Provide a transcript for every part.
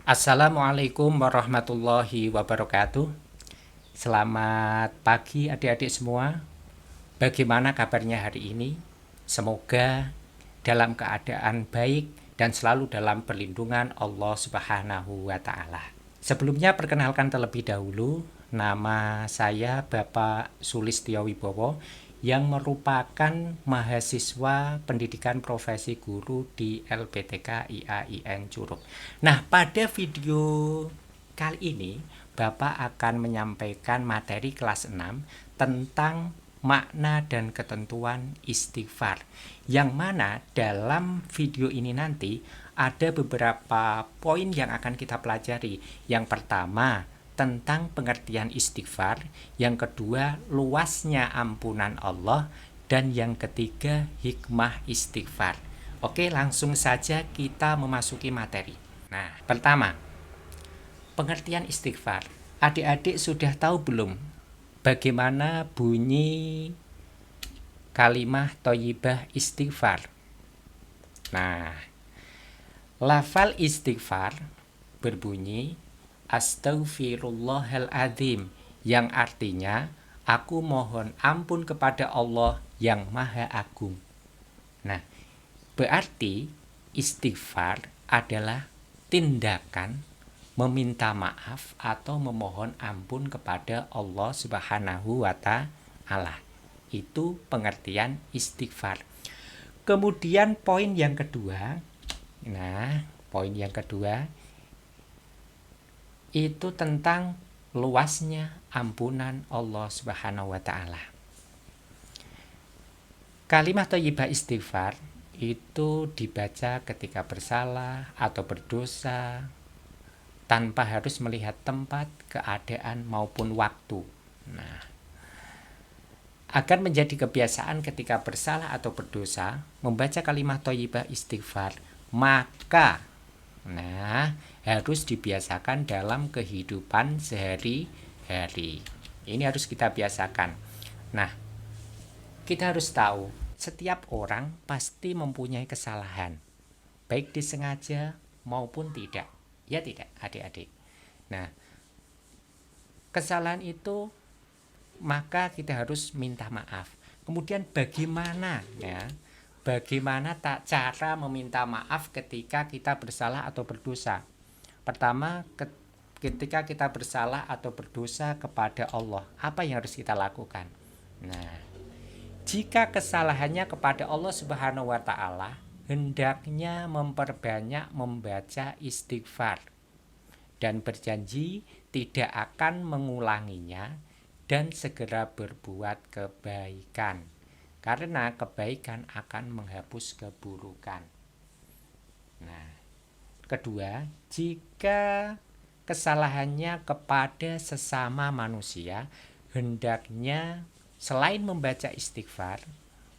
Assalamualaikum warahmatullahi wabarakatuh. Selamat pagi adik-adik semua. Bagaimana kabarnya hari ini? Semoga dalam keadaan baik dan selalu dalam perlindungan Allah Subhanahu wa taala. Sebelumnya perkenalkan terlebih dahulu, nama saya Bapak Sulistyo Wibowo yang merupakan mahasiswa pendidikan profesi guru di LPTK IAIN Curug. Nah, pada video kali ini Bapak akan menyampaikan materi kelas 6 tentang makna dan ketentuan istighfar, yang mana dalam video ini nanti ada beberapa poin yang akan kita pelajari. Yang pertama, tentang pengertian istighfar, yang kedua, luasnya ampunan Allah, dan yang ketiga, hikmah istighfar. Oke, langsung saja kita memasuki materi. Nah, pertama, pengertian istighfar. Adik-adik sudah tahu belum bagaimana bunyi kalimah thayyibah istighfar? Nah, lafal istighfar berbunyi Astaghfirullahaladzim, yang artinya aku mohon ampun kepada Allah yang Maha Agung. Nah, berarti istighfar adalah tindakan meminta maaf atau memohon ampun kepada Allah Subhanahu wa taala. Itu pengertian istighfar. Kemudian poin yang kedua. Nah, poin yang kedua itu tentang luasnya ampunan Allah Subhanahu wa taala. Kalimah thayyibah istighfar itu dibaca ketika bersalah atau berdosa tanpa harus melihat tempat, keadaan maupun waktu. Nah, agar menjadi kebiasaan ketika bersalah atau berdosa membaca kalimah thayyibah istighfar, maka harus dibiasakan dalam kehidupan sehari-hari. Ini harus kita biasakan. Nah, kita harus tahu setiap orang pasti mempunyai kesalahan, baik disengaja maupun tidak. Ya tidak, adik-adik. Nah, kesalahan itu maka kita harus minta maaf. Kemudian bagaimana cara meminta maaf ketika kita bersalah atau berdosa? Pertama, ketika kita bersalah atau berdosa kepada Allah, apa yang harus kita lakukan? Nah, jika kesalahannya kepada Allah Subhanahu wa taala, hendaknya memperbanyak membaca istighfar dan berjanji tidak akan mengulanginya dan segera berbuat kebaikan, karena kebaikan akan menghapus keburukan. Nah, kedua, jika kesalahannya kepada sesama manusia, hendaknya selain membaca istighfar,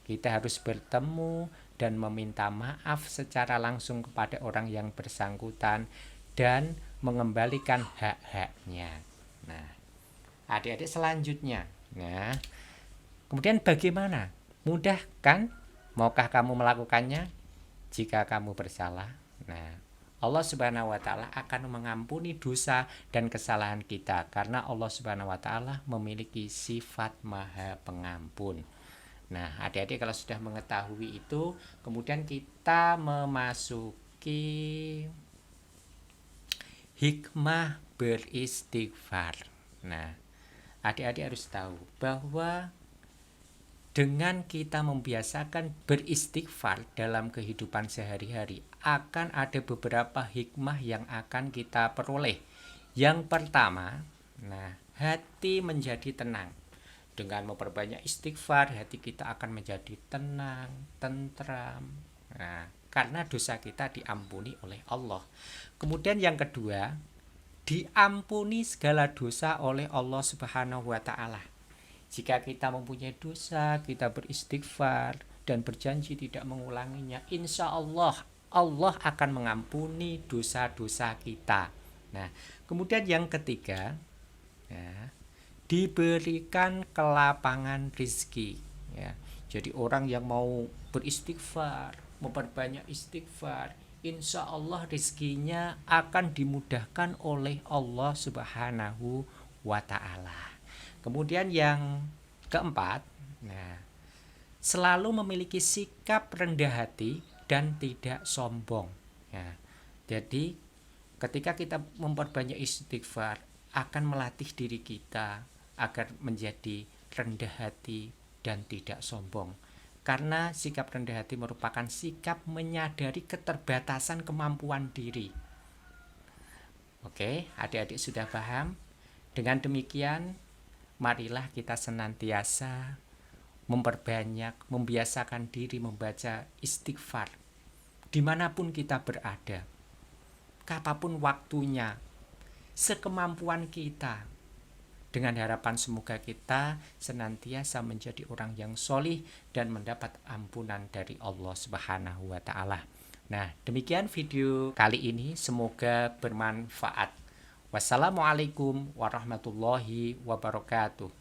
kita harus bertemu dan meminta maaf secara langsung kepada orang yang bersangkutan dan mengembalikan hak-haknya. Nah, adik-adik selanjutnya. Nah, kemudian bagaimana? Mudah kan? Maukah kamu melakukannya? Jika kamu bersalah, nah, Allah Subhanahu wa taala akan mengampuni dosa dan kesalahan kita, karena Allah Subhanahu wa taala memiliki sifat Maha Pengampun. Nah, adik-adik kalau sudah mengetahui itu, kemudian kita memasuki hikmah beristighfar. Nah, adik-adik harus tahu bahwa dengan kita membiasakan beristighfar dalam kehidupan sehari-hari, akan ada beberapa hikmah yang akan kita peroleh. Yang pertama, hati menjadi tenang. Dengan memperbanyak istighfar, hati kita akan menjadi tenang, tentram. Nah, karena dosa kita diampuni oleh Allah. Kemudian yang kedua, diampuni segala dosa oleh Allah Subhanahu wa taala. Jika kita mempunyai dosa, kita beristighfar dan berjanji tidak mengulanginya, insya Allah Allah akan mengampuni dosa-dosa kita. Nah, kemudian yang ketiga, diberikan kelapangan rizki. Jadi orang yang mau beristighfar, memperbanyak istighfar, insya Allah rezekinya akan dimudahkan oleh Allah Subhanahu wa Ta'ala. Kemudian yang keempat, nah, selalu memiliki sikap rendah hati dan tidak sombong. Nah, jadi ketika kita memperbanyak istighfar akan melatih diri kita agar menjadi rendah hati dan tidak sombong. Karena sikap rendah hati merupakan sikap menyadari keterbatasan kemampuan diri. Oke, adik-adik sudah paham? Dengan demikian, marilah kita senantiasa memperbanyak, membiasakan diri membaca istighfar dimanapun kita berada, kapanpun waktunya, sekemampuan kita, dengan harapan semoga kita senantiasa menjadi orang yang solih dan mendapat ampunan dari Allah Subhanahu wa Ta'ala. Nah, demikian video kali ini, semoga bermanfaat. Wassalamualaikum warahmatullahi wabarakatuh.